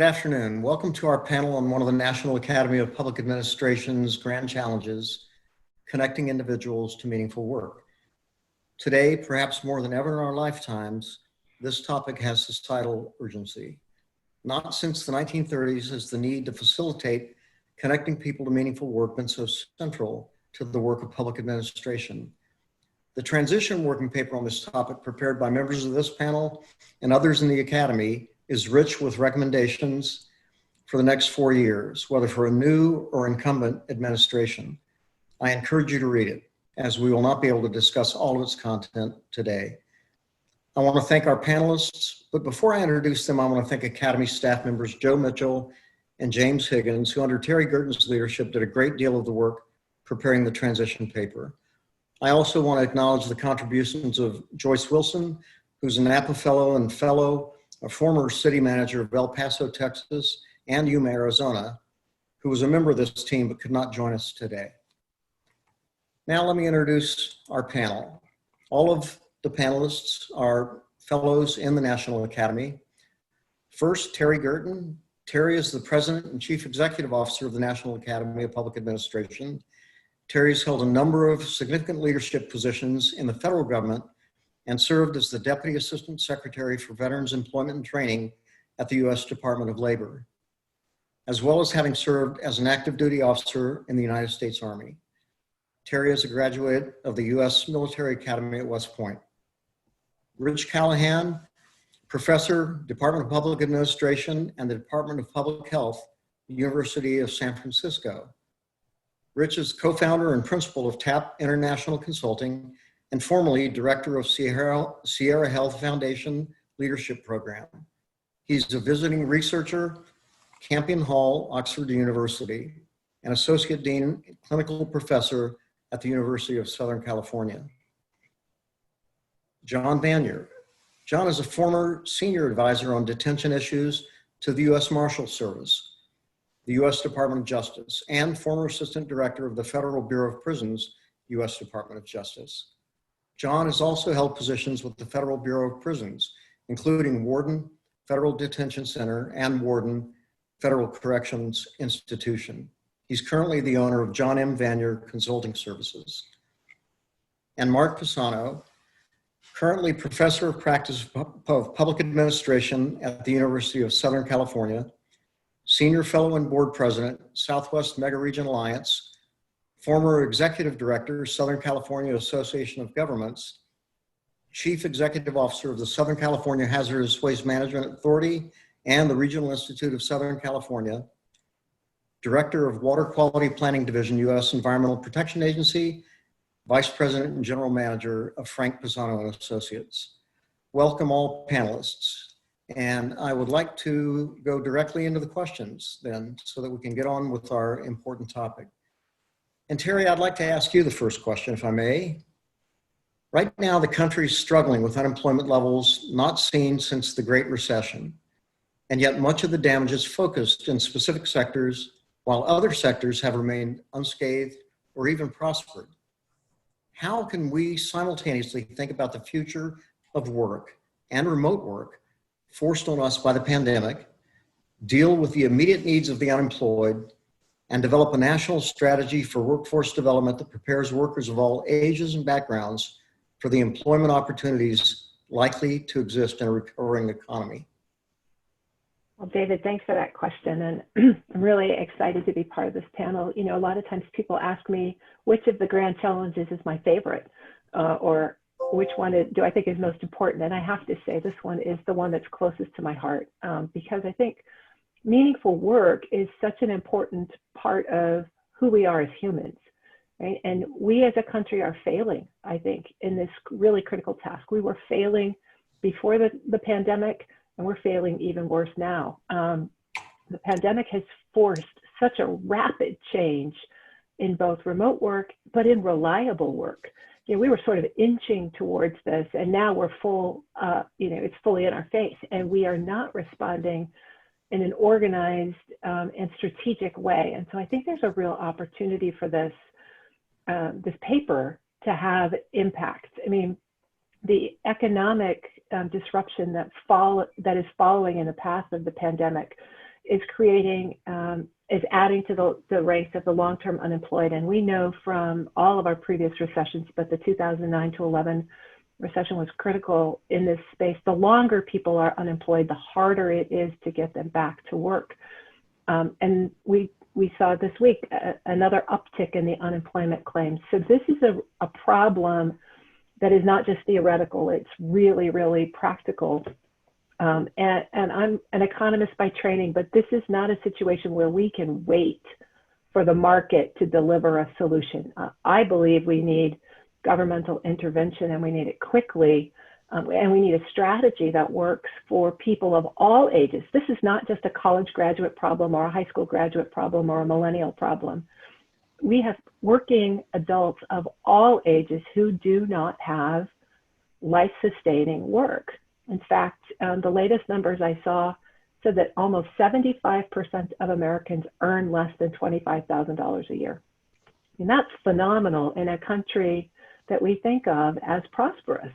afternoon. Welcome to our panel on one of the National Academy of Public Administration's grand challenges, connecting individuals to meaningful work. Today, perhaps more than ever in our lifetimes, this topic has societal urgency. Not since the 1930s has the need to facilitate connecting people to meaningful work been so central to the work of public administration. The transition working paper on this topic, prepared by members of this panel and others in the Academy, is rich with recommendations for the next 4 years, whether for a new or incumbent administration. I encourage you to read it, as we will not be able to discuss all of its content today. I want to thank our panelists, but before I introduce them, I want to thank Academy staff members Joe Mitchell and James Higgins, who under Terry Gerton's leadership did a great deal of the work preparing the transition paper. I also want to acknowledge the contributions of Joyce Wilson, who's a Napa Fellow and a former city manager of El Paso, Texas, and Yuma, Arizona, who was a member of this team but could not join us today. Now let me introduce our panel. All of the panelists are fellows in the National Academy. First, Terry Gerton. Terry is the President and Chief Executive Officer of the National Academy of Public Administration. Terry's held a number of significant leadership positions in the federal government and served as the Deputy Assistant Secretary for Veterans Employment and Training at the U.S. Department of Labor, as well as having served as an active duty officer in the United States Army. Terry is a graduate of the U.S. Military Academy at West Point. Rich Callahan, Professor, Department of Public Administration and the Department of Public Health, University of San Francisco. Rich is co-founder and principal of TAP International Consulting and formerly director of Sierra Health Foundation Leadership Program. He's a visiting researcher, Campion Hall, Oxford University, and associate dean, clinical professor at the University of Southern California. John Vanier. John is a former senior advisor on detention issues to the U.S. Marshal Service, the U.S. Department of Justice, and former assistant director of the Federal Bureau of Prisons, U.S. Department of Justice. John has also held positions with the Federal Bureau of Prisons, including Warden, Federal Detention Center, and Warden, Federal Corrections Institution. He's currently the owner of John M. Vanier Consulting Services. And Mark Pisano, currently Professor of Practice of Public Administration at the University of Southern California, Senior Fellow and Board President, Southwest Mega Region Alliance, former Executive Director, Southern California Association of Governments, Chief Executive Officer of the Southern California Hazardous Waste Management Authority and the Regional Institute of Southern California, Director of Water Quality Planning Division, U.S. Environmental Protection Agency, Vice President and General Manager of Frank Pisano and Associates. Welcome all panelists. And I would like to go directly into the questions then so that we can get on with our important topic. And Terry, I'd like to ask you the first question, if I may. Right now, the country is struggling with unemployment levels not seen since the Great Recession. And yet much of the damage is focused in specific sectors, while other sectors have remained unscathed or even prospered. How can we simultaneously think about the future of work and remote work forced on us by the pandemic, deal with the immediate needs of the unemployed, and develop a national strategy for workforce development that prepares workers of all ages and backgrounds for the employment opportunities likely to exist in a recovering economy? Well, David, thanks for that question. And I'm really excited to be part of this panel. You know, a lot of times people ask me which of the grand challenges is my favorite, or which one do I think is most important. And I have to say this one is the one that's closest to my heart, because I think meaningful work is such an important part of who we are as humans, right? And we as a country are failing, I think, in this really critical task. We were failing before the pandemic, and we're failing even worse now. The pandemic has forced such a rapid change in both remote work, but in reliable work. You know, we were sort of inching towards this, and now we're it's fully in our face, and we are not responding in an organized and strategic way. And so I think there's a real opportunity for this paper to have impact. I mean, the economic disruption that is following in the path of the pandemic is creating, is adding to the ranks of the long-term unemployed. And we know from all of our previous recessions, but the 2009 to 11 recession was critical in this space. The longer people are unemployed, the harder it is to get them back to work. And we saw this week another uptick in the unemployment claims. So this is a problem that is not just theoretical, it's really, really practical. And I'm an economist by training, but this is not a situation where we can wait for the market to deliver a solution. I believe we need governmental intervention, and we need it quickly. And we need a strategy that works for people of all ages. This is not just a college graduate problem or a high school graduate problem or a millennial problem. We have working adults of all ages who do not have life-sustaining work. In fact, the latest numbers I saw said that almost 75% of Americans earn less than $25,000 a year. And that's phenomenal in a country that we think of as prosperous.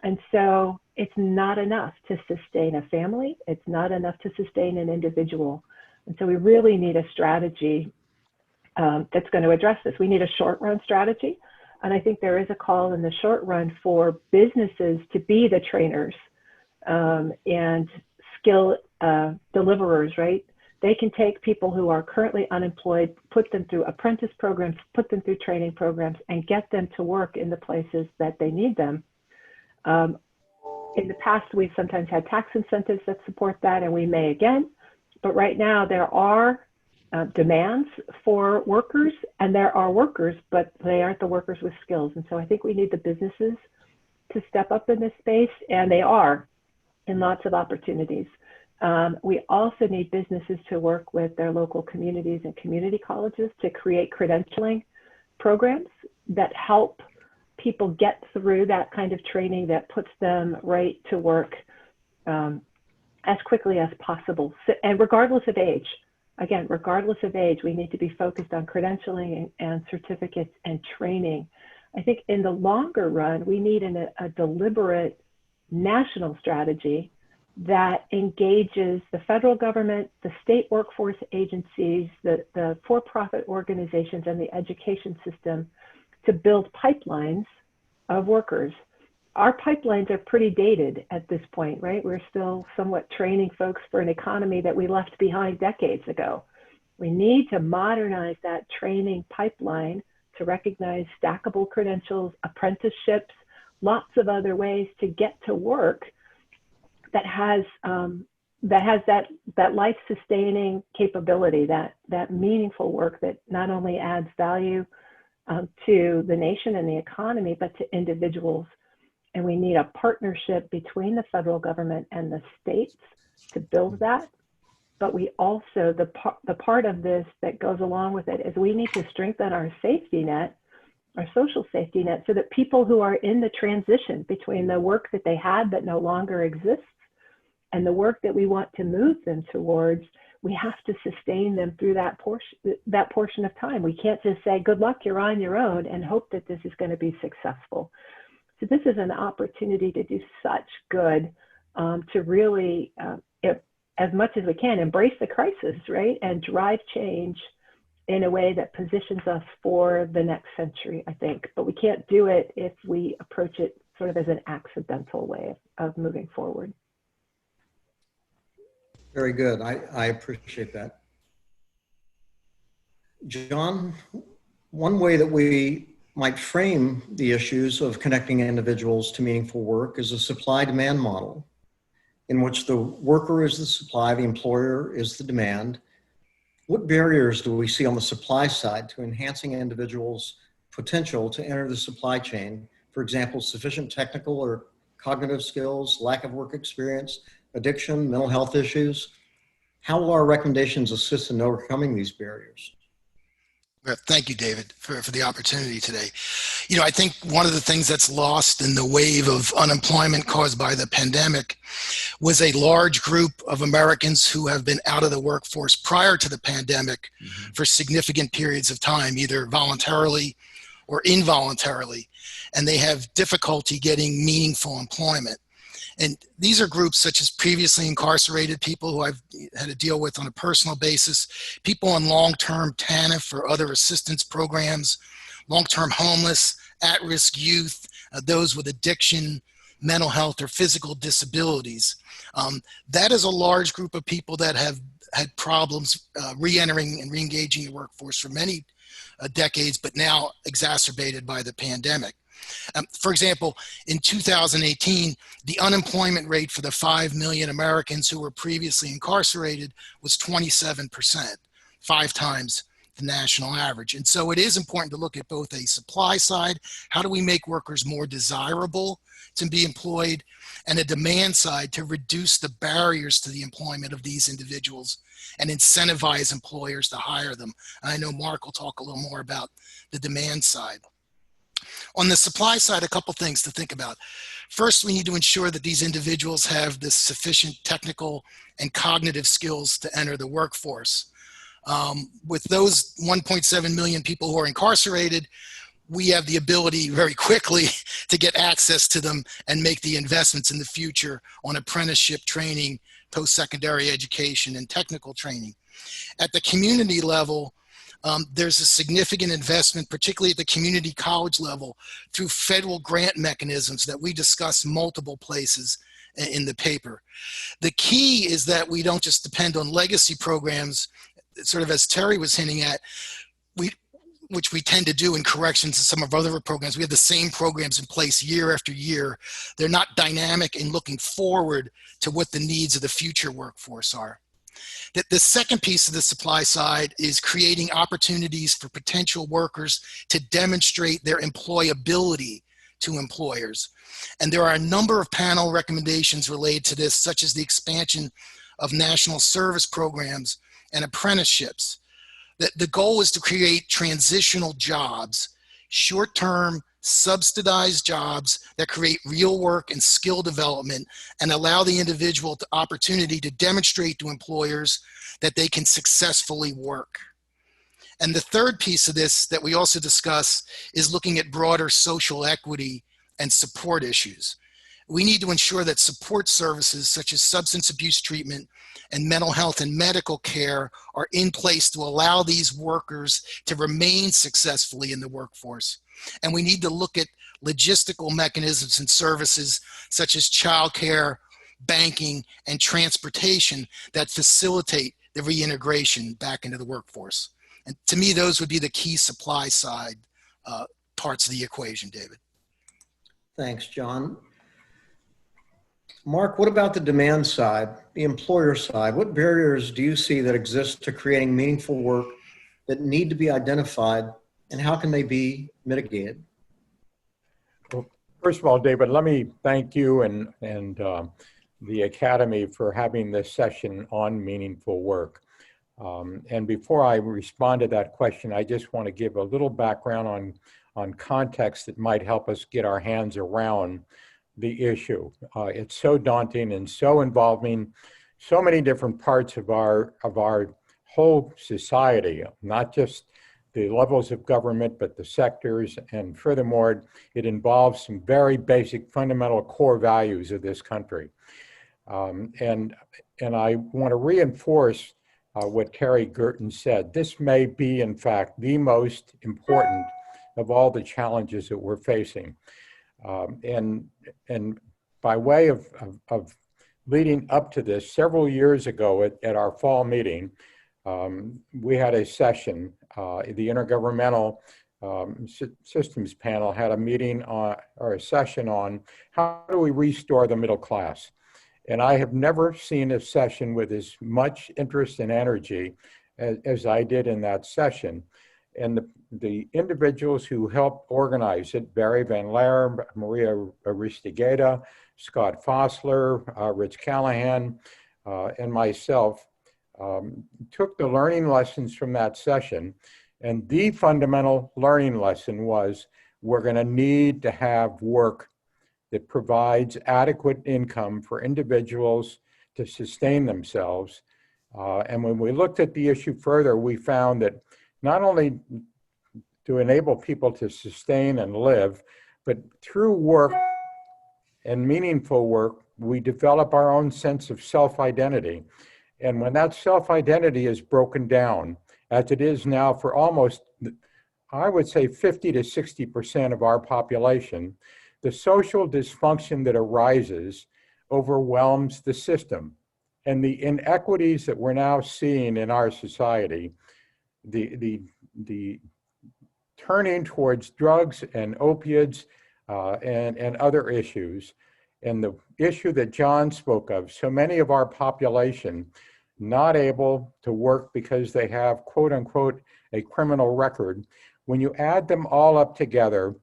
And so it's not enough to sustain a family. It's not enough to sustain an individual. And so we really need a strategy that's going to address this. We need a short-run strategy. And I think there is a call in the short run for businesses to be the trainers and skill deliverers, right? They can take people who are currently unemployed, put them through apprentice programs, put them through training programs, and get them to work in the places that they need them. In the past, we've sometimes had tax incentives that support that, and we may again. But right now, there are demands for workers, and there are workers, but they aren't the workers with skills. And so I think we need the businesses to step up in this space, and they are in lots of opportunities. We also need businesses to work with their local communities and community colleges to create credentialing programs that help people get through that kind of training that puts them right to work as quickly as possible. So, and regardless of age, again, regardless of age, we need to be focused on credentialing and certificates and training. I think in the longer run, we need a deliberate national strategy that engages the federal government, the state workforce agencies, the for-profit organizations, and the education system to build pipelines of workers. Our pipelines are pretty dated at this point, right? We're still somewhat training folks for an economy that we left behind decades ago. We need to modernize that training pipeline to recognize stackable credentials, apprenticeships, lots of other ways to get to work that has that life-sustaining capability, that meaningful work that not only adds value to the nation and the economy, but to individuals. And we need a partnership between the federal government and the states to build that. But we also, the part of this that goes along with it is we need to strengthen our safety net, our social safety net, so that people who are in the transition between the work that they had that no longer exists and the work that we want to move them towards, we have to sustain them through that portion of time. We can't just say, good luck, you're on your own, and hope that this is going to be successful. So this is an opportunity to do such good, to really, as much as we can, embrace the crisis, right? And drive change in a way that positions us for the next century, I think. But we can't do it if we approach it sort of as an accidental way of moving forward. Very good. I appreciate that. John, one way that we might frame the issues of connecting individuals to meaningful work is a supply-demand model in which the worker is the supply, the employer is the demand. What barriers do we see on the supply side to enhancing individuals' potential to enter the supply chain? For example, sufficient technical or cognitive skills, lack of work experience, addiction, mental health issues. How will our recommendations assist in overcoming these barriers? Well, thank you, David, for the opportunity today. You know, I think one of the things that's lost in the wave of unemployment caused by the pandemic was a large group of Americans who have been out of the workforce prior to the pandemic for significant periods of time, either voluntarily or involuntarily, and they have difficulty getting meaningful employment. And these are groups such as previously incarcerated people who I've had to deal with on a personal basis, people on long-term TANF or other assistance programs, long-term homeless, at-risk youth, those with addiction, mental health, or physical disabilities. That is a large group of people that have had problems re-entering and re-engaging the workforce for many decades, but now exacerbated by the pandemic. For example, in 2018, the unemployment rate for the 5 million Americans who were previously incarcerated was 27%, 5 times the national average. And so it is important to look at both a supply side, how do we make workers more desirable to be employed, and a demand side to reduce the barriers to the employment of these individuals and incentivize employers to hire them. And I know Mark will talk a little more about the demand side. On the supply side, a couple things to think about. First, we need to ensure that these individuals have the sufficient technical and cognitive skills to enter the workforce. With those 1.7 million people who are incarcerated, we have the ability very quickly to get access to them and make the investments in the future on apprenticeship training, post-secondary education, and technical training. At the community level, there's a significant investment, particularly at the community college level, through federal grant mechanisms that we discuss multiple places in the paper. The key is that we don't just depend on legacy programs, sort of as Terry was hinting at, which we tend to do in corrections and some of our other programs. We have the same programs in place year after year. They're not dynamic and looking forward to what the needs of the future workforce are. The second piece of the supply side is creating opportunities for potential workers to demonstrate their employability to employers. And there are a number of panel recommendations related to this, such as the expansion of national service programs and apprenticeships. The goal is to create transitional jobs, short-term, subsidized jobs that create real work and skill development and allow the individual the opportunity to demonstrate to employers that they can successfully work. And the third piece of this that we also discuss is looking at broader social equity and support issues. We need to ensure that support services such as substance abuse treatment and mental health and medical care are in place to allow these workers to remain successfully in the workforce. And we need to look at logistical mechanisms and services such as childcare, banking, and transportation that facilitate the reintegration back into the workforce. And to me, those would be the key supply side parts of the equation, David. Thanks, John. Mark, what about the demand side, the employer side? What barriers do you see that exist to creating meaningful work that need to be identified, and how can they be mitigated? Well, first of all, David, let me thank you and the Academy for having this session on meaningful work. And before I respond to that question, I just want to give a little background on context that might help us get our hands around the issue. It's so daunting and so involving so many different parts of our whole society, not just the levels of government, but the sectors. And furthermore, it involves some very basic fundamental core values of this country. And I want to reinforce what Terry Gerton said. This may be, in fact, the most important of all the challenges that we're facing. And by way of leading up to this, several years ago at our fall meeting, we had a session, the Intergovernmental Systems Panel had a meeting or a session on how do we restore the middle class. And I have never seen a session with as much interest and energy as I did in that session. And the individuals who helped organize it, Barry Van Laer, Maria Aristigueta, Scott Fossler, Rich Callahan, and myself, took the learning lessons from that session. And the fundamental learning lesson was we're going to need to have work that provides adequate income for individuals to sustain themselves. And when we looked at the issue further, we found that not only to enable people to sustain and live, but through work and meaningful work, we develop our own sense of self-identity. And when that self-identity is broken down, as it is now for almost, I would say 50 to 60% of our population, the social dysfunction that arises overwhelms the system. And the inequities that we're now seeing in our society, the turning towards drugs and opiates and other issues, and the issue that John spoke of, so many of our population not able to work because they have, quote unquote, a criminal record. When you add them all up together,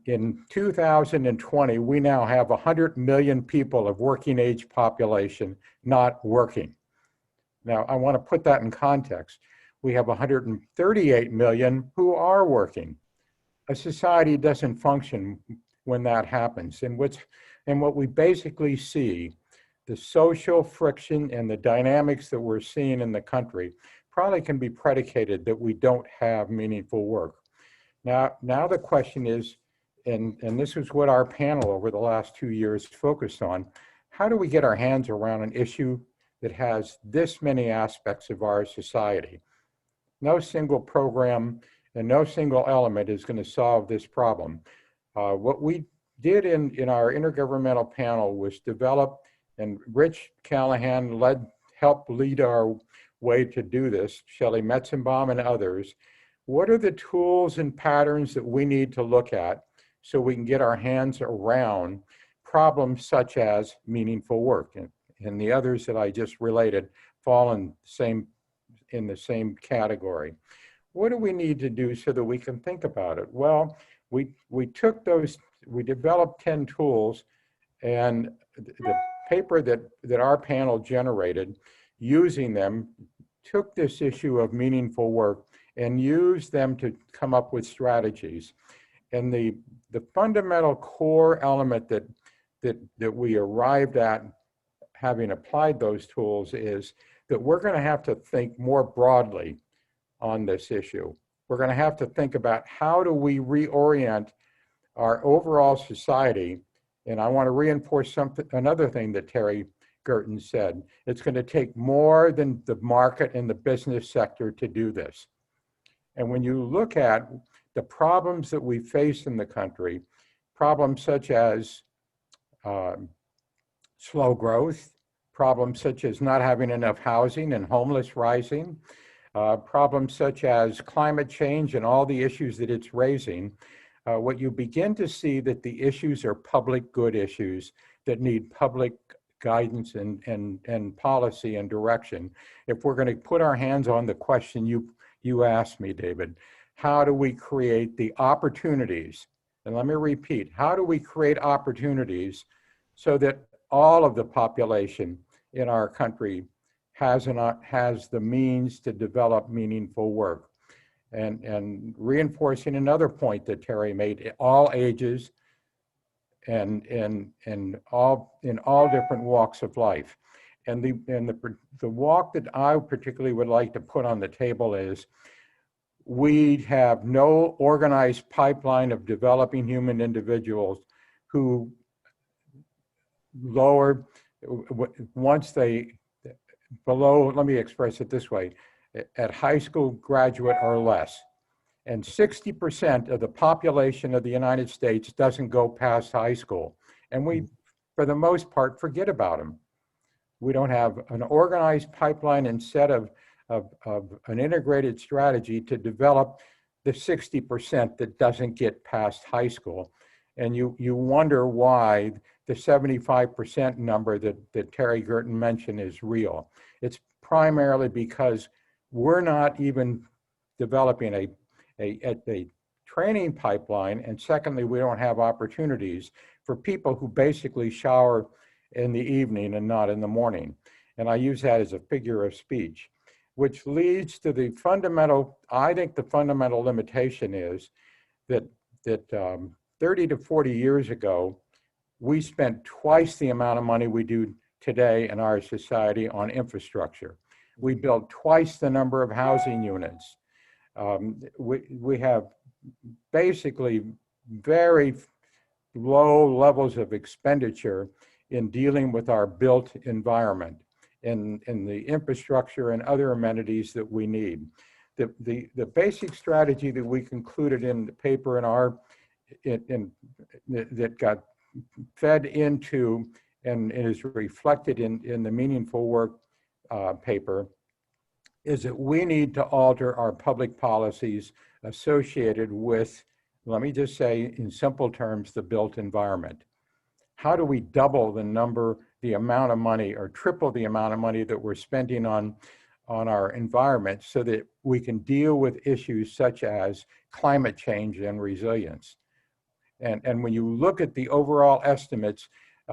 in 2020, we now have 100 million people of working age population not working. Now, I want to put that in context. We have 138 million who are working. A society doesn't function when that happens. And what we basically see, the social friction and the dynamics that we're seeing in the country probably can be predicated that we don't have meaningful work. Now the question is, and this is what our panel over the last 2 years focused on, how do we get our hands around an issue that has this many aspects of our society? No single program and no single element is going to solve this problem. What we did in our intergovernmental panel was develop, and Rich Callahan helped lead our way to do this, Shelley Metzenbaum and others. What are the tools and patterns that we need to look at so we can get our hands around problems such as meaningful work? And the others that I just related fall in the same category. What do we need to do so that we can think about it? Well, we took those, we developed 10 tools, and the paper that our panel generated using them took this issue of meaningful work and used them to come up with strategies. And the fundamental core element that we arrived at having applied those tools is that we're going to have to think more broadly on this issue. We're going to have to think about how do we reorient our overall society. And I want to reinforce another thing that Terry Gerton said. It's going to take more than the market and the business sector to do this. And when you look at the problems that we face in the country, problems such as slow growth, problems such as not having enough housing and homeless rising, problems such as climate change and all the issues that it's raising, what you begin to see that the issues are public good issues that need public guidance and policy and direction. If we're going to put our hands on the question you asked me, David, how do we create the opportunities? And let me repeat, how do we create opportunities so that all of the population in our country has the means to develop meaningful work? And reinforcing another point that Terry made, all ages and all in all different walks of life. And the walk that I particularly would like to put on the table is we have no organized pipeline of developing human individuals who lower, once they, below, let me express it this way, at high school graduate or less. And 60% of the population of the United States doesn't go past high school. And we, for the most part, forget about them. We don't have an organized pipeline and set of an integrated strategy to develop the 60% that doesn't get past high school. And you wonder why the 75% number that Terry Gerton mentioned is real. It's primarily because we're not even developing a training pipeline, and secondly, we don't have opportunities for people who basically shower in the evening and not in the morning. And I use that as a figure of speech, which leads to the fundamental, I think the fundamental limitation is that 30 to 40 years ago, we spent twice the amount of money we do today in our society on infrastructure. We built twice the number of housing units. We have basically very low levels of expenditure in dealing with our built environment and the infrastructure and other amenities that we need. The basic strategy that we concluded in the paper that got fed into and is reflected in the Meaningful Work paper is that we need to alter our public policies associated with, let me just say in simple terms, the built environment. How do we double the amount of money, or triple the amount of money that we're spending on our environment so that we can deal with issues such as climate change and resilience? And when you look at the overall estimates,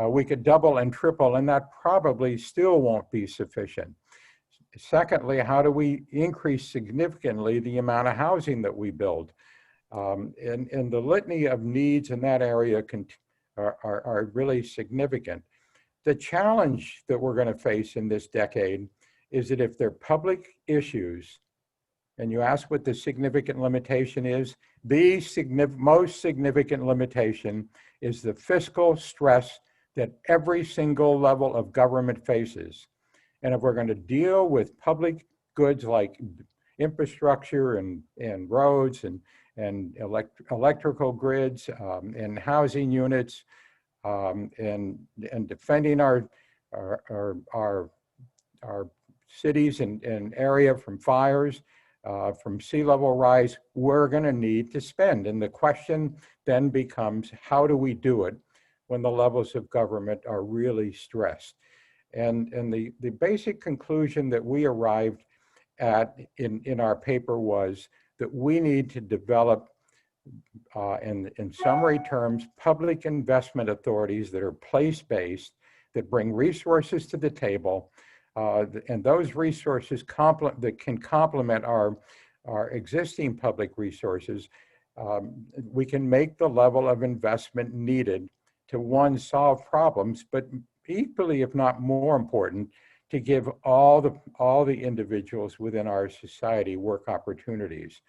we could double and triple, and that probably still won't be sufficient. Secondly, how do we increase significantly the amount of housing that we build? And the litany of needs in that area are really significant. The challenge that we're going to face in this decade is that if they're public issues, and you ask what the significant limitation is, the most significant limitation is the fiscal stress that every single level of government faces. And if we're going to deal with public goods like infrastructure and roads and electrical grids and housing units and defending our cities and area from fires, from sea level rise, we're going to need to spend. And the question then becomes, how do we do it when the levels of government are really stressed? And the basic conclusion that we arrived at in our paper was that we need to develop, in summary terms, public investment authorities that are place-based, that bring resources to the table, and those resources that can complement our existing public resources. We can make the level of investment needed to, one, solve problems, but equally, if not more important, to give all the individuals within our society work opportunities.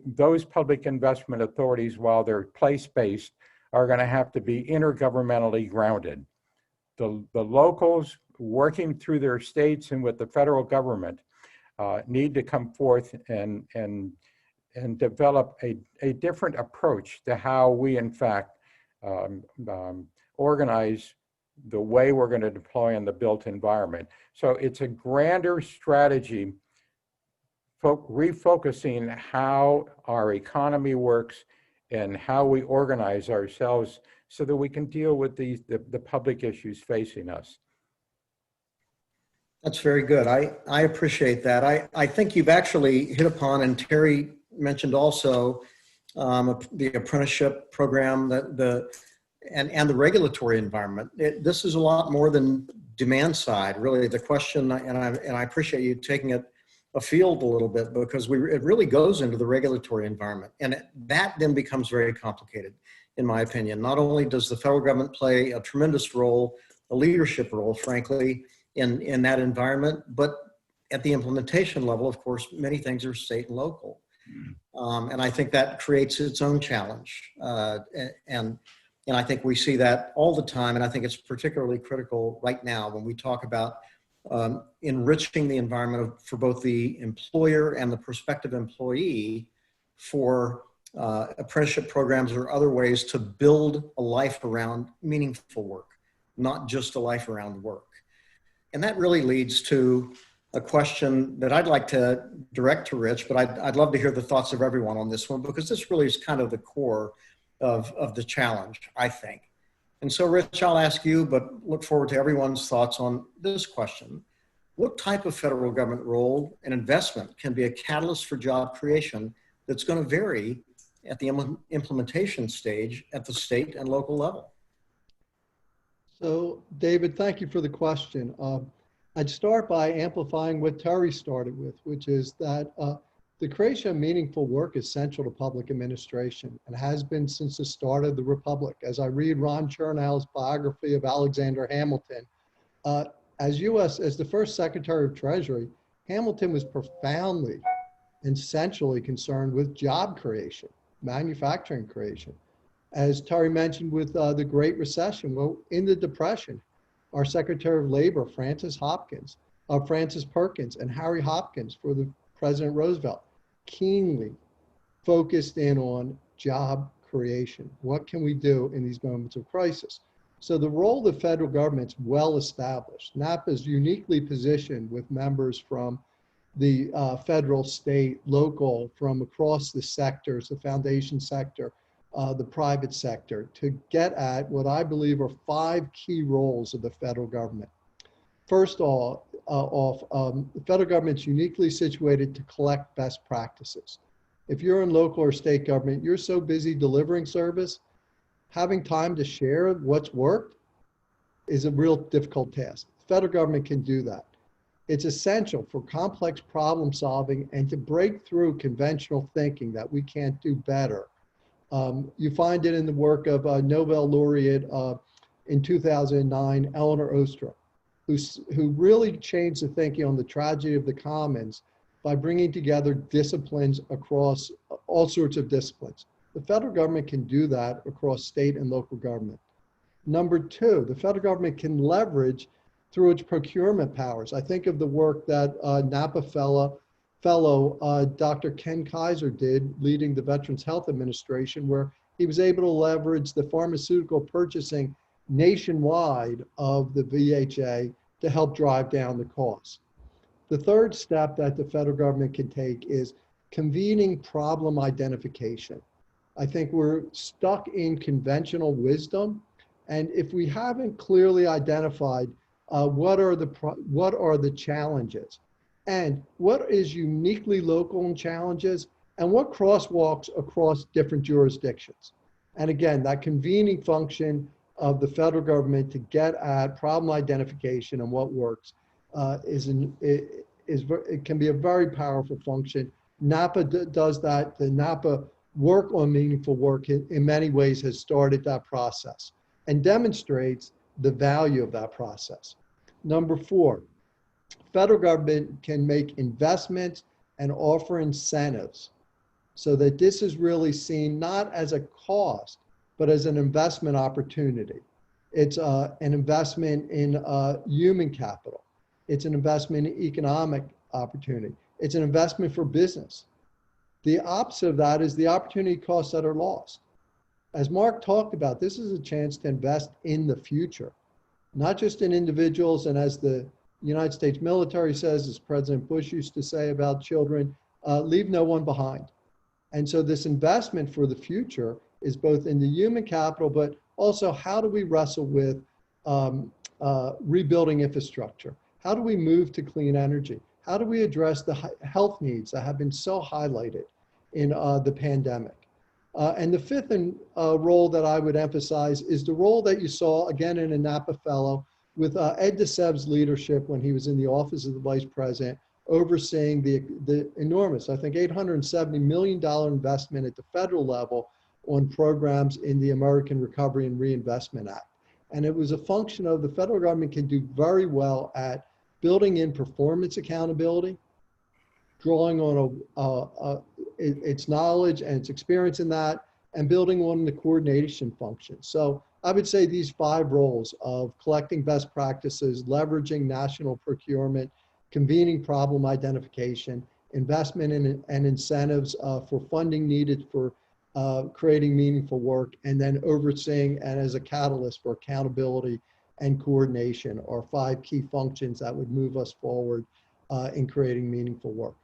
Those public investment authorities, while they're place-based, are going to have to be intergovernmentally grounded. The locals working through their states and with the federal government need to come forth and develop a different approach to how we, in fact, organize the way we're going to deploy in the built environment. So it's a grander strategy, refocusing how our economy works and how we organize ourselves so that we can deal with the public issues facing us. That's very good. I appreciate that. I think you've actually hit upon, and Terry mentioned also, the apprenticeship program, and the regulatory environment. This is a lot more than demand side, really. The question, and I appreciate you taking it afield a little bit, because it really goes into the regulatory environment, and that then becomes very complicated, in my opinion. Not only does the federal government play a tremendous role, a leadership role, frankly, in that environment, but at the implementation level, of course, many things are state and local. And I think that creates its own challenge. And I think we see that all the time, and I think it's particularly critical right now when we talk about enriching the environment for both the employer and the prospective employee for apprenticeship programs or other ways to build a life around meaningful work, not just a life around work. And that really leads to a question that I'd like to direct to Rich, but I'd love to hear the thoughts of everyone on this one, because this really is kind of the core of the challenge, I think. And so, Rich, I'll ask you, but look forward to everyone's thoughts on this question. What type of federal government role and investment can be a catalyst for job creation that's going to vary at the implementation stage at the state and local level? So, David, thank you for the question. I'd start by amplifying what Terry started with, which is that the creation of meaningful work is central to public administration and has been since the start of the Republic. As I read Ron Chernow's biography of Alexander Hamilton, as the first Secretary of Treasury, Hamilton was profoundly and centrally concerned with job creation, manufacturing creation. As Terry mentioned with the Great Recession, well, in the Depression, our Secretary of Labor, Francis Perkins, and Harry Hopkins for the President Roosevelt, keenly focused in on job creation. What can we do in these moments of crisis? So the role of the federal government's well established. NAPA is uniquely positioned with members from the federal, state, local, from across the sectors, the foundation sector, the private sector, to get at what I believe are 5 key roles of the federal government. First off, the federal government's uniquely situated to collect best practices. If you're in local or state government, you're so busy delivering service, having time to share what's worked is a real difficult task. The federal government can do that. It's essential for complex problem solving and to break through conventional thinking that we can't do better. You find it in the work of Nobel laureate in 2009, Eleanor Ostrom, who really changed the thinking on the tragedy of the commons by bringing together disciplines across all sorts of disciplines. The federal government can do that across state and local government. Number 2, the federal government can leverage through its procurement powers. I think of the work that NAPA fellow Dr. Ken Kaiser did leading the Veterans Health Administration, where he was able to leverage the pharmaceutical purchasing nationwide of the VHA to help drive down the costs. The third step that the federal government can take is convening problem identification. I think we're stuck in conventional wisdom, and if we haven't clearly identified what are the challenges and what is uniquely local in challenges and what crosswalks across different jurisdictions. And again, that convening function of the federal government to get at problem identification and what works it can be a very powerful function. NAPA does that. The NAPA work on meaningful work in many ways has started that process and demonstrates the value of that process. Number 4, federal government can make investments and offer incentives so that this is really seen not as a cost, but as an investment opportunity. It's an investment in human capital. It's an investment in economic opportunity. It's an investment for business. The opposite of that is the opportunity costs that are lost. As Mark talked about, this is a chance to invest in the future, not just in individuals. And as the United States military says, as President Bush used to say about children, leave no one behind. And so this investment for the future is both in the human capital, but also how do we wrestle with rebuilding infrastructure? How do we move to clean energy? How do we address the health needs that have been so highlighted in the pandemic? And the 5th role that I would emphasize is the role that you saw again in a NAPA fellow with Ed DeSev's leadership when he was in the office of the vice president, overseeing the enormous, I think $870 million investment at the federal level on programs in the American Recovery and Reinvestment Act. And it was a function of the federal government can do very well at building in performance accountability, drawing on its knowledge and its experience in that, and building on the coordination function. So I would say these 5 roles of collecting best practices, leveraging national procurement, convening problem identification, investment in, and incentives for funding needed for creating meaningful work, and then overseeing and as a catalyst for accountability and coordination are 5 key functions that would move us forward in creating meaningful work.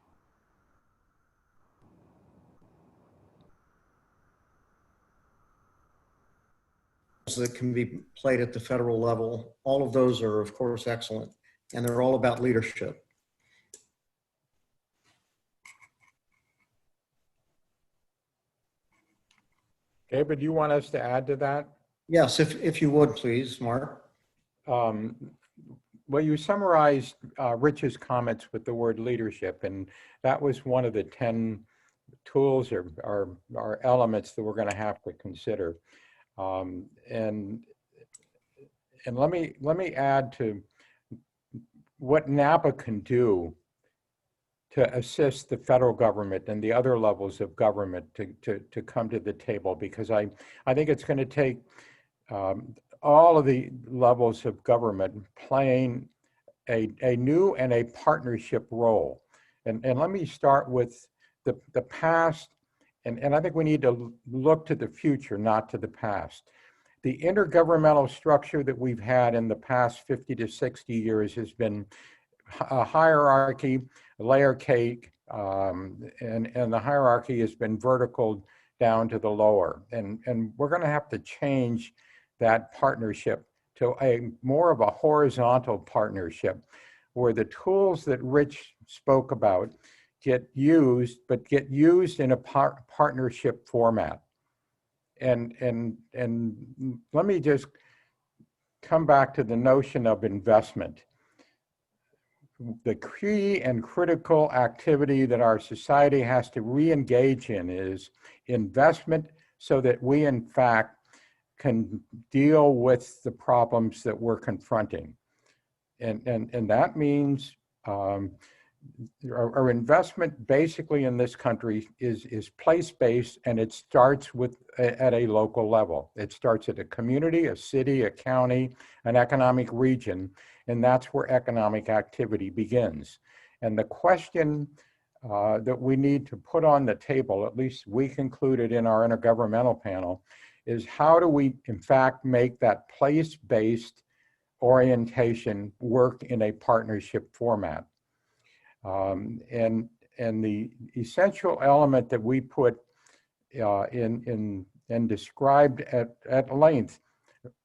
That can be played at the federal level. All of those are, of course, excellent, and they're all about leadership. David, do you want us to add to that? Yes, if you would, please, Mark. Well, you summarized Rich's comments with the word leadership, and that was one of the 10 tools or elements that we're going to have to consider. And let me add to what NAPA can do to assist the federal government and the other levels of government to come to the table, because I think it's going to take all of the levels of government playing a new and a partnership role. And let me start with the past, and I think we need to look to the future, not to the past. The intergovernmental structure that we've had in the past 50 to 60 years has been a hierarchy, layer cake, and the hierarchy has been vertical down to the lower. And we're going to have to change that partnership to a more of a horizontal partnership, where the tools that Rich spoke about get used, but get used in a partnership format. And let me just come back to the notion of investment. The key and critical activity that our society has to re-engage in is investment, so that we in fact can deal with the problems that we're confronting. And that means our investment basically in this country is place-based, and it starts at a local level. It starts at a community, a city, a county, an economic region, and that's where economic activity begins. And the question that we need to put on the table, at least we concluded in our intergovernmental panel, is how do we in fact make that place-based orientation work in a partnership format? And the essential element that we put in and described at length,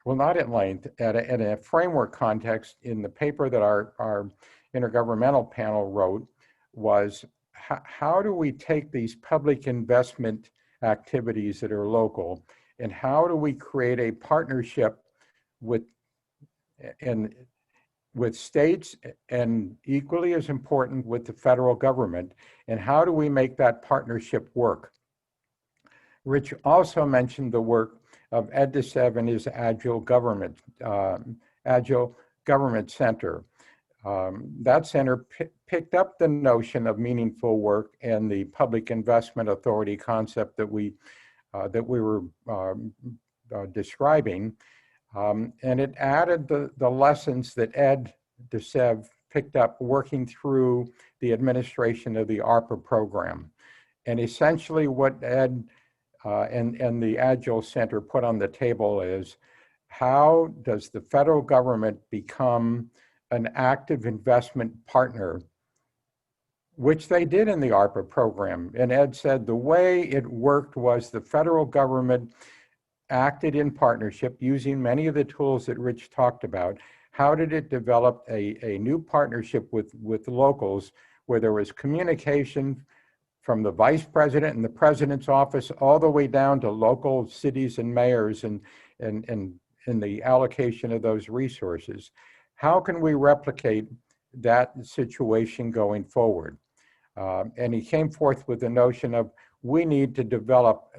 well, not at length, at a framework context in the paper that our intergovernmental panel wrote, was how do we take these public investment activities that are local, and how do we create a partnership with states, and equally as important with the federal government, and how do we make that partnership work? Rich also mentioned the work of Ed DeSev and his Agile Government Center. That center picked up the notion of meaningful work and the public investment authority concept that we were describing, and it added the lessons that Ed DeSev picked up working through the administration of the ARPA program. And essentially what Ed and the Agile Center put on the table is, how does the federal government become an active investment partner, which they did in the ARPA program. And Ed said the way it worked was the federal government acted in partnership using many of the tools that Rich talked about. How did it develop a new partnership with locals, where there was communication from the vice president and the president's office all the way down to local cities and mayors and the allocation of those resources? How can we replicate that situation going forward? And he came forth with the notion of, we need to develop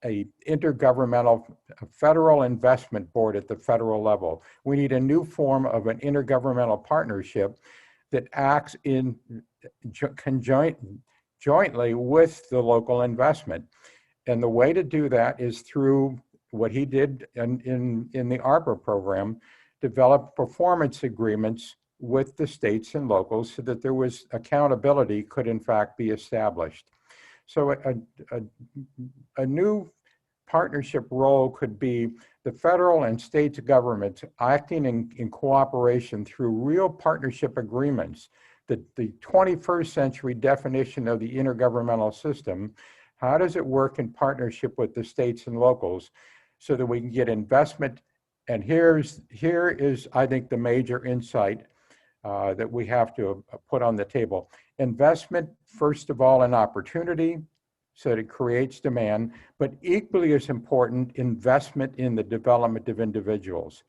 a intergovernmental federal investment board at the federal level. We need a new form of an intergovernmental partnership that acts in jointly with the local investment. And the way to do that is through what he did in the ARPA program, develop performance agreements with the states and locals so that there was accountability could in fact be established. So a new partnership role could be the federal and state governments acting in cooperation through real partnership agreements. The 21st century definition of the intergovernmental system, how does it work in partnership with the states and locals so that we can get investment? And here is, I think, the major insight that we have to put on the table. Investment, first of all, in opportunity, so that it creates demand, but equally as important, investment in the development of individuals.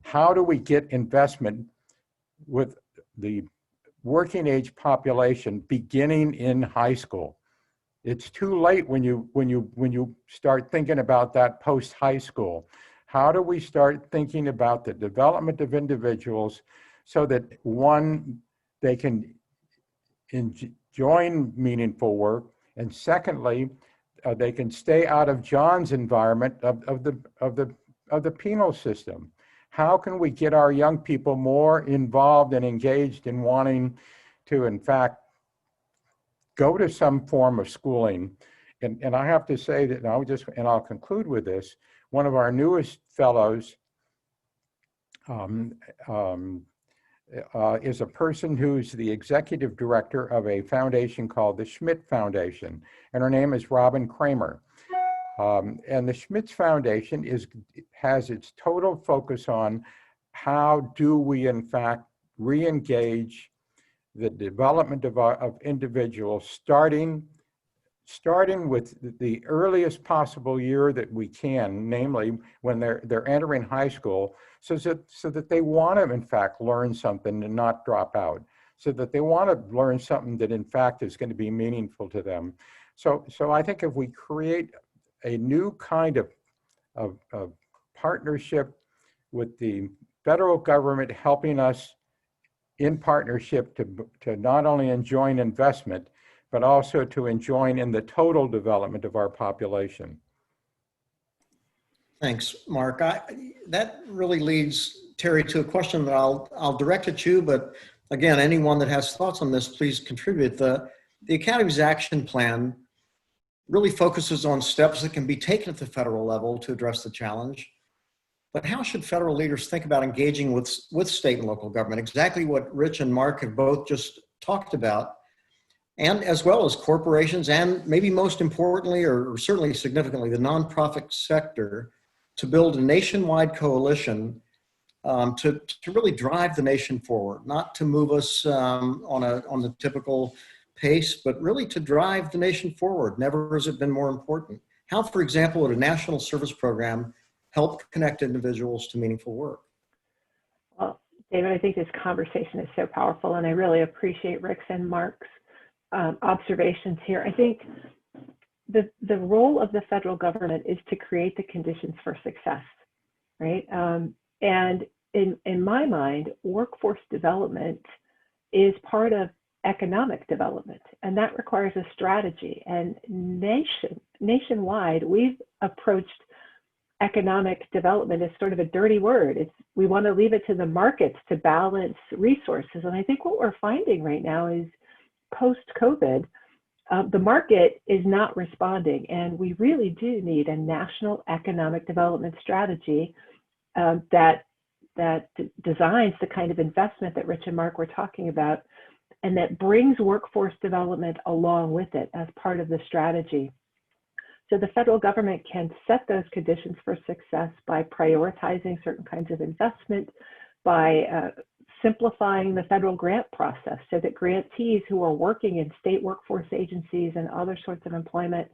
How do we get investment with the working age population beginning in high school? It's too late when you start thinking about that post high school. How do we start thinking about the development of individuals so that, one, they can join meaningful work. And secondly, they can stay out of John's environment of the penal system. How can we get our young people more involved and engaged in wanting to, in fact, go to some form of schooling? And I have to say that I'll conclude with this. One of our newest fellows is a person who's the executive director of a foundation called the Schmidt Foundation, and her name is Robin Kramer. And the Schmidt Foundation has its total focus on how do we, in fact, re-engage the development of individuals, starting with the earliest possible year that we can, namely when they're entering high school, so that they want to, in fact, learn something and not drop out, so that they want to learn something that, in fact, is going to be meaningful to them. So I think if we create a new kind of partnership with the federal government helping us in partnership to not only enjoy investment, but also to enjoy in the total development of our population. Thanks, Mark. That really leads Terry to a question that I'll direct at you, but again, anyone that has thoughts on this, please contribute. The Academy's action plan really focuses on steps that can be taken at the federal level to address the challenge. But how should federal leaders think about engaging with state and local government? Exactly what Rich and Mark have both just talked about, and as well as corporations, and maybe most importantly, or certainly significantly, the nonprofit sector, to build a nationwide coalition to really drive the nation forward, not to move us on the typical pace, but really to drive the nation forward. Never has it been more important. How, for example, would a national service program help connect individuals to meaningful work? Well, David, I think this conversation is so powerful, and I really appreciate Rick's and Mark's observations here. I think the role of the federal government is to create the conditions for success, right? And in my mind, workforce development is part of economic development, and that requires a strategy. And nationwide, we've approached economic development as sort of a dirty word. We want to leave it to the markets to balance resources. And I think what we're finding right now is post-COVID, the market is not responding, and we really do need a national economic development strategy that designs the kind of investment that Rich and Mark were talking about, and that brings workforce development along with it as part of the strategy. So the federal government can set those conditions for success by prioritizing certain kinds of investment, by simplifying the federal grant process so that grantees who are working in state workforce agencies and other sorts of employment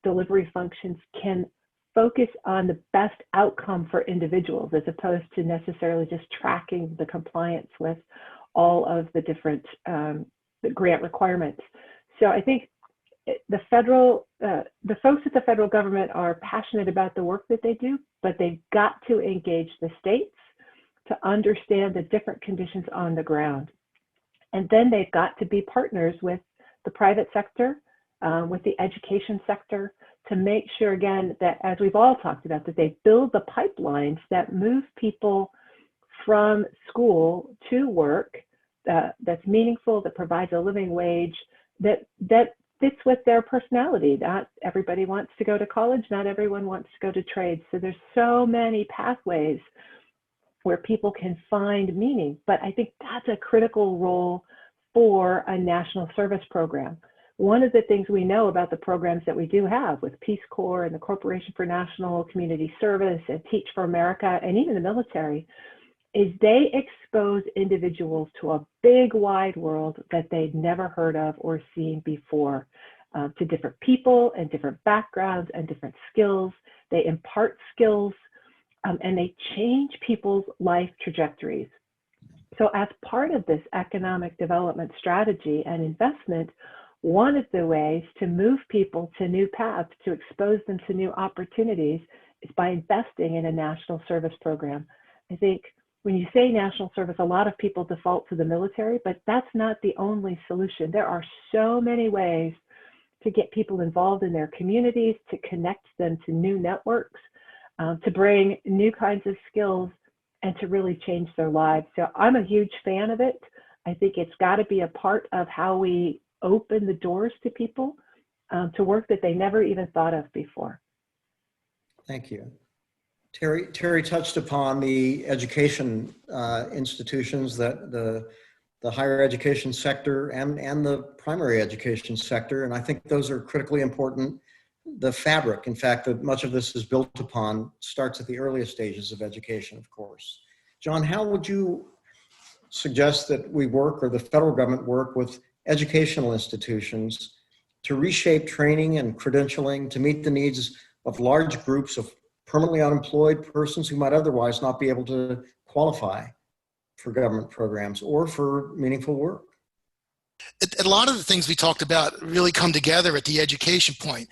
delivery functions can focus on the best outcome for individuals, as opposed to necessarily just tracking the compliance with all of the different the grant requirements. So I think the folks at the federal government are passionate about the work that they do, but they've got to engage the states to understand the different conditions on the ground. And then they've got to be partners with the private sector, with the education sector, to make sure, again, that as we've all talked about, that they build the pipelines that move people from school to work that's meaningful, that provides a living wage, that fits with their personality. Not everybody wants to go to college, not everyone wants to go to trades. So there's so many pathways where people can find meaning. But I think that's a critical role for a national service program. One of the things we know about the programs that we do have with Peace Corps and the Corporation for National Community Service and Teach for America and even the military is they expose individuals to a big wide world that they'd never heard of or seen before, to different people and different backgrounds and different skills. They impart skills and they change people's life trajectories. So as part of this economic development strategy and investment, one of the ways to move people to new paths, to expose them to new opportunities, is by investing in a national service program. I think when you say national service, a lot of people default to the military, but that's not the only solution. There are so many ways to get people involved in their communities, to connect them to new networks, to bring new kinds of skills, and to really change their lives. So I'm a huge fan of it. I think it's got to be a part of how we open the doors to people to work that they never even thought of before. Thank you. Terry touched upon the education institutions, that the higher education sector and the primary education sector, and I think those are critically important. The fabric, in fact, that much of this is built upon, starts at the earliest stages of education, of course. John, how would you suggest that we work, or the federal government work, with educational institutions to reshape training and credentialing to meet the needs of large groups of permanently unemployed persons who might otherwise not be able to qualify for government programs or for meaningful work? A lot of the things we talked about really come together at the education point.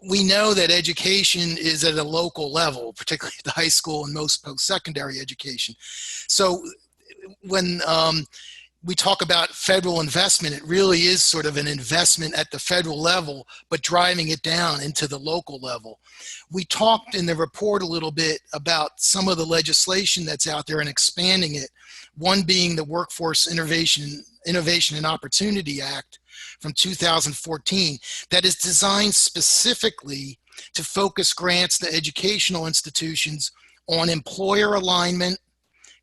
We know that education is at a local level, particularly the high school and most post-secondary education. So when we talk about federal investment, it really is sort of an investment at the federal level, but driving it down into the local level. We talked in the report a little bit about some of the legislation that's out there and expanding it. One being the Workforce Innovation and Opportunity Act from 2014 that is designed specifically to focus grants to educational institutions on employer alignment,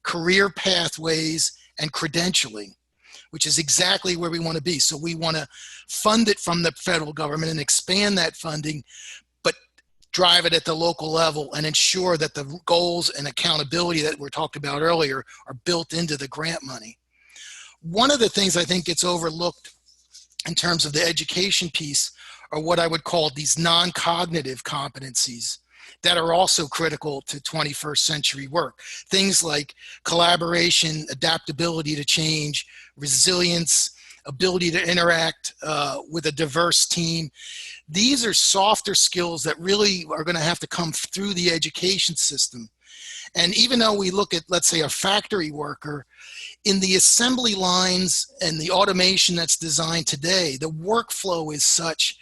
career pathways, and credentialing, which is exactly where we want to be. So we want to fund it from the federal government and expand that funding, but drive it at the local level and ensure that the goals and accountability that we talked about earlier are built into the grant money. One of the things I think gets overlooked in terms of the education piece are what I would call these non-cognitive competencies that are also critical to 21st century work. Things like collaboration, adaptability to change, resilience, ability to interact with a diverse team. These are softer skills that really are going to have to come through the education system. And even though we look at, let's say, a factory worker, in the assembly lines and the automation that's designed today, the workflow is such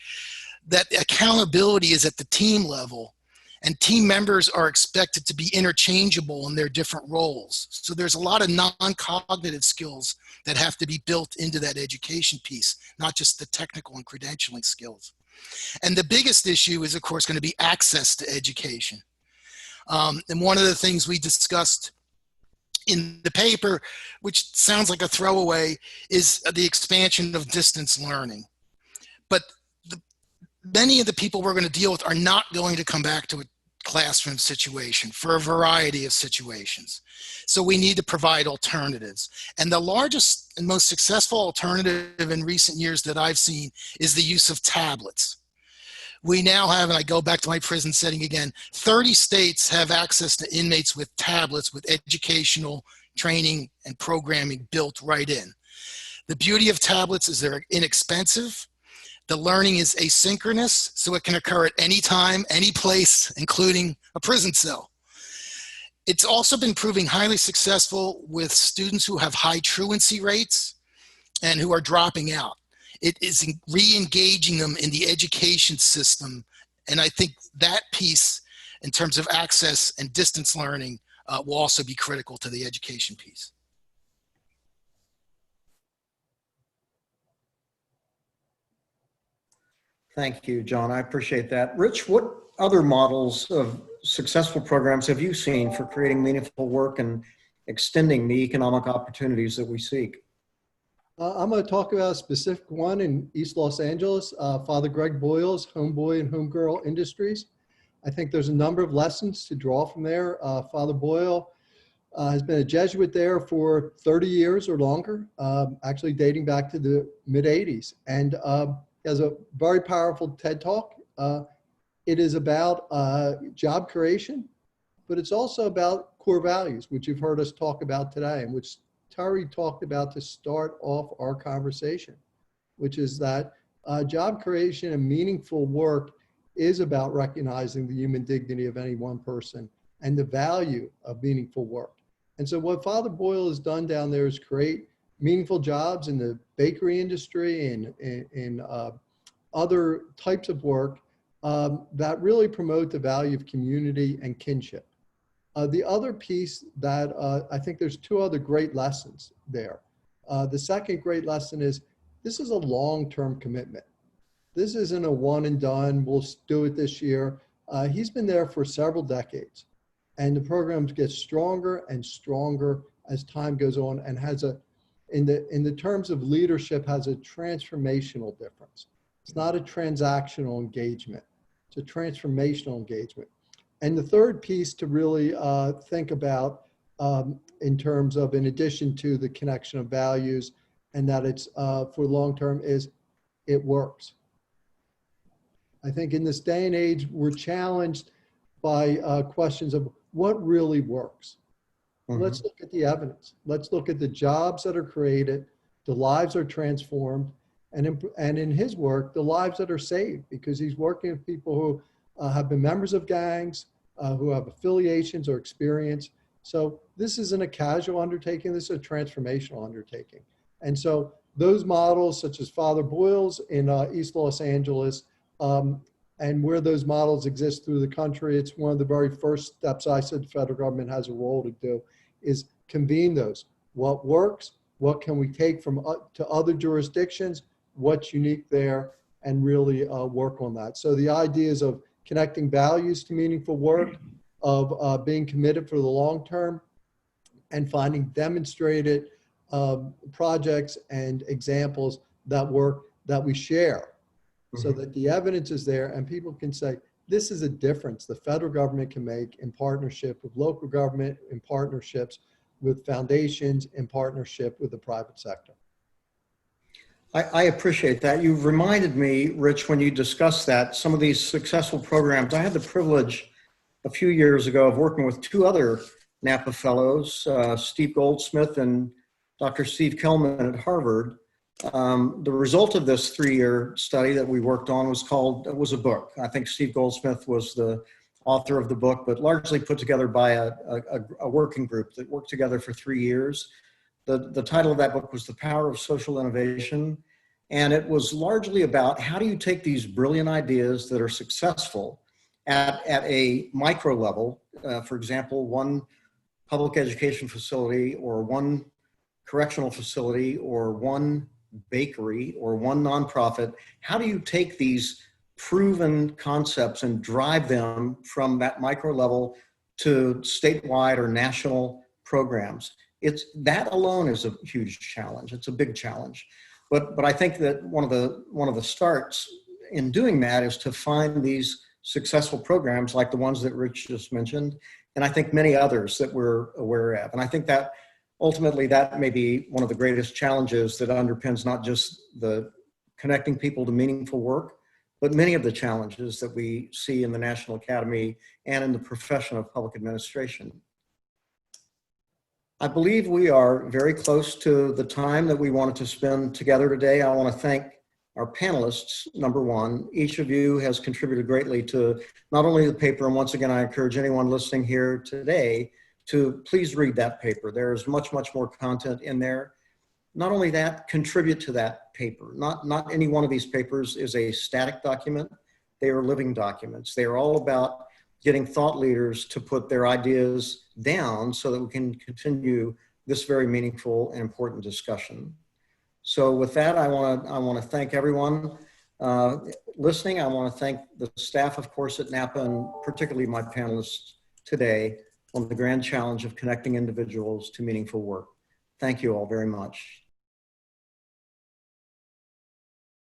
that accountability is at the team level, and team members are expected to be interchangeable in their different roles. So there's a lot of non-cognitive skills that have to be built into that education piece, not just the technical and credentialing skills. And the biggest issue is, of course, going to be access to education. And one of the things we discussed in the paper, which sounds like a throwaway, is the expansion of distance learning. But many of the people we're going to deal with are not going to come back to a classroom situation for a variety of situations. So we need to provide alternatives. And the largest and most successful alternative in recent years that I've seen is the use of tablets. We now have, and I go back to my prison setting again, 30 states have access to inmates with tablets with educational training and programming built right in. The beauty of tablets is they're inexpensive. The learning is asynchronous, so it can occur at any time, any place, including a prison cell. It's also been proving highly successful with students who have high truancy rates and who are dropping out. It is re-engaging them in the education system. And I think that piece, in terms of access and distance learning, will also be critical to the education piece. Thank you, John. I appreciate that. Rich, what other models of successful programs have you seen for creating meaningful work and extending the economic opportunities that we seek? I'm going to talk about a specific one in East Los Angeles, Father Greg Boyle's Homeboy and Homegirl Industries. I think there's a number of lessons to draw from there. Father Boyle has been a Jesuit there for 30 years or longer, actually dating back to the mid-'80s. And he has a very powerful TED Talk. It is about job creation, but it's also about core values, which you've heard us talk about today, and which Terry talked about to start off our conversation, which is that job creation and meaningful work is about recognizing the human dignity of any one person and the value of meaningful work. And so what Father Boyle has done down there is create meaningful jobs in the bakery industry and in other types of work that really promote the value of community and kinship. The other piece that I think there's two other great lessons there. The second great lesson is this is a long-term commitment. This isn't a one and done, we'll do it this year. He's been there for several decades, and the programs get stronger and stronger as time goes on, and has a, in the terms of leadership, has a transformational difference. It's not a transactional engagement, it's a transformational engagement. And the third piece to really think about in terms of, in addition to the connection of values and that it's for long-term, is it works. I think in this day and age, we're challenged by questions of what really works. Mm-hmm. Let's look at the evidence. Let's look at the jobs that are created, the lives are transformed, and in his work, the lives that are saved, because he's working with people who have been members of gangs, who have affiliations or experience. So this isn't a casual undertaking, this is a transformational undertaking. And so those models, such as Father Boyle's in East Los Angeles, and where those models exist through the country, it's one of the very first steps I said the federal government has a role to do, is convene those. What works, what can we take from to other jurisdictions, what's unique there, and really work on that. So the ideas of connecting values to meaningful work, of being committed for the long term, and finding demonstrated projects and examples that work, that we share, so that the evidence is there and people can say, this is a difference the federal government can make in partnership with local government, in partnerships with foundations, in partnership with the private sector. I appreciate that. You've reminded me, Rich, when you discussed that, some of these successful programs. I had the privilege a few years ago of working with two other NAPA fellows, Steve Goldsmith and Dr. Steve Kelman at Harvard. The result of this 3-year study that we worked on was a book. I think Steve Goldsmith was the author of the book, but largely put together by a working group that worked together for 3 years. The title of that book was The Power of Social Innovation, and it was largely about how do you take these brilliant ideas that are successful at a micro level, for example, one public education facility or one correctional facility or one bakery or one nonprofit. How do you take these proven concepts and drive them from that micro level to statewide or national programs? That alone is a huge challenge. It's a big challenge. But I think that one of the starts in doing that is to find these successful programs like the ones that Rich just mentioned, and I think many others that we're aware of. And I think that ultimately that may be one of the greatest challenges that underpins not just the connecting people to meaningful work, but many of the challenges that we see in the National Academy and in the profession of public administration. I believe we are very close to the time that we wanted to spend together today. I want to thank our panelists. Number one, each of you has contributed greatly to not only the paper, and once again, I encourage anyone listening here today to please read that paper. There's much, much more content in there. Not only that, contribute to that paper. Not any one of these papers is a static document. They are living documents. They are all about getting thought leaders to put their ideas down so that we can continue this very meaningful and important discussion. So with that, I want to thank everyone listening. I want to thank the staff, of course, at NAPA, and particularly my panelists today on the grand challenge of connecting individuals to meaningful work. Thank you all very much.